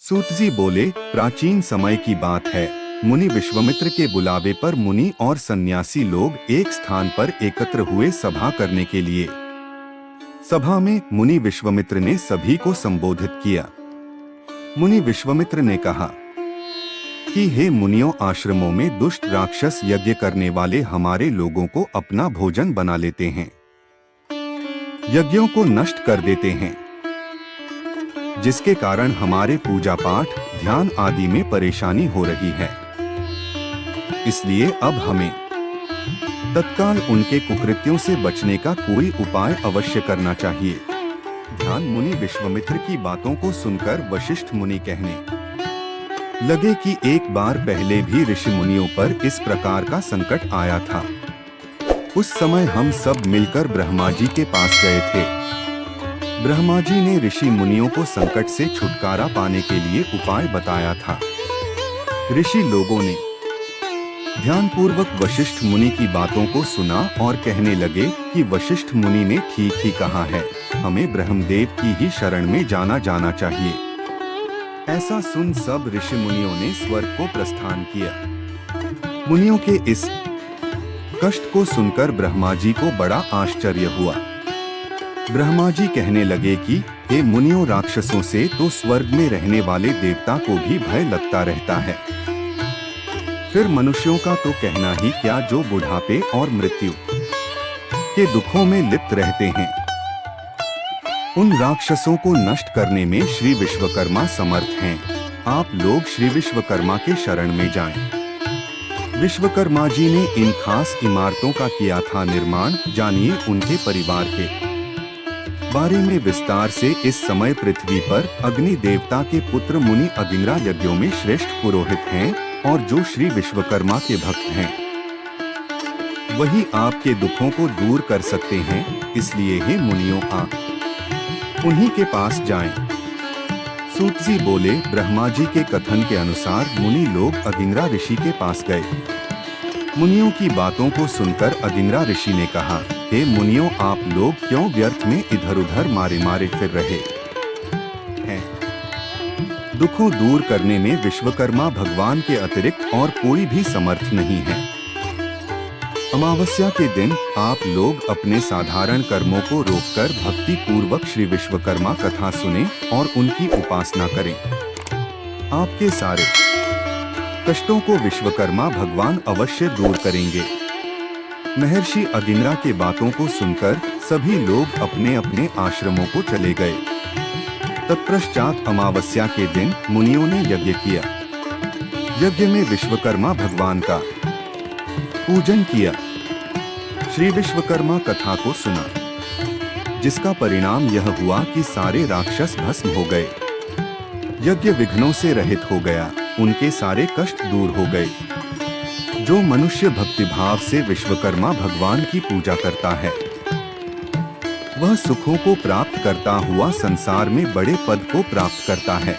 सूत जी बोले, प्राचीन समय की बात है। मुनि विश्वामित्र के बुलावे पर मुनि और सन्यासी लोग एक स्थान पर एकत्र हुए सभा करने के लिए। सभा में मुनि विश्वामित्र ने सभी को संबोधित किया। मुनि विश्वामित्र ने कहा कि हे मुनियों, आश्रमों में दुष्ट राक्षस यज्ञ करने वाले हमारे लोगों को अपना भोजन बना लेते हैं, यज्ञों को नष्ट कर देते हैं, जिसके कारण हमारे पूजा पाठ, ध्यान आदि में परेशानी हो रही है। इसलिए अब हमें तत्काल उनके कुकृत्यों से बचने का कोई उपाय अवश्य करना चाहिए। ध्यान मुनि विश्वामित्र की बातों को सुनकर वशिष्ठ मुनि कहने लगे कि एक बार पहले भी ऋषि मुनियों पर इस प्रकार का संकट आया था। उस समय हम सब मिलकर ब्रह्मा जी के पास गए थे। ब्रह्मा जी ने ऋषि मुनियों को संकट से छुटकारा पाने के लिए उपाय बताया था। ऋषि लोगों ने ध्यानपूर्वक वशिष्ठ मुनि की बातों को सुना और कहने लगे कि वशिष्ठ मुनि ने ठीक ही कहा है, हमें ब्रह्मदेव की ही शरण में जाना चाहिए। ऐसा सुन सब ऋषि मुनियों ने स्वर्ग को प्रस्थान किया। मुनियों के इस कष्ट को सुनकर ब्रह्मा जी को बड़ा आश्चर्य हुआ। ब्रह्मा जी कहने लगे कि हे मुनियों, राक्षसों से तो स्वर्ग में रहने वाले देवता को भी भय लगता रहता है, फिर मनुष्यों का तो कहना ही क्या, जो बुढ़ापे और मृत्यु के दुखों में लिप्त रहते हैं। उन राक्षसों को नष्ट करने में श्री विश्वकर्मा समर्थ हैं। आप लोग श्री विश्वकर्मा के शरण में जाएं। विश्वकर्मा जी ने इन खास इमारतों का किया था निर्माण। जानिए उनके परिवार के बारे में विस्तार से। इस समय पृथ्वी पर अग्नि देवता के पुत्र मुनि अगिंद्रा यज्ञों में श्रेष्ठ पुरोहित हैं और जो श्री विश्वकर्मा के भक्त हैं, वही आपके दुखों को दूर कर सकते हैं। इसलिए हे मुनियों, आप उन्हीं के पास जाएं। सूत जी बोले, ब्रह्मा जी के कथन के अनुसार मुनि लोग अगिंद्रा ऋषि के पास गए। मुनियों की बातों को सुनकर अगिंद्रा ऋषि ने कहा, हे मुनियों, आप लोग क्यों व्यर्थ में इधर उधर मारे फिर रहे हैं? दुखों दूर करने में विश्वकर्मा भगवान के अतिरिक्त और कोई भी समर्थ नहीं है। अमावस्या के दिन आप लोग अपने साधारण कर्मों को रोककर भक्ति पूर्वक श्री विश्वकर्मा कथा सुने और उनकी उपासना करें। आपके सारे कष्टों को विश्वकर्मा भगवान अवश्य दूर करेंगे। महर्षि अगिंद्रा के बातों को सुनकर सभी लोग अपने अपने आश्रमों को चले गए। तत्पश्चात अमावस्या के दिन मुनियों ने यज्ञ किया। यज्ञ में विश्वकर्मा भगवान का पूजन किया। श्री विश्वकर्मा कथा को सुना, जिसका परिणाम यह हुआ कि सारे राक्षस भस्म हो गए। यज्ञ विघ्नों से रहित हो गया, उनके सारे कष्ट दूर हो गए। जो मनुष्य भक्तिभाव से विश्वकर्मा भगवान की पूजा करता है, वह सुखों को प्राप्त करता हुआ संसार में बड़े पद को प्राप्त करता है।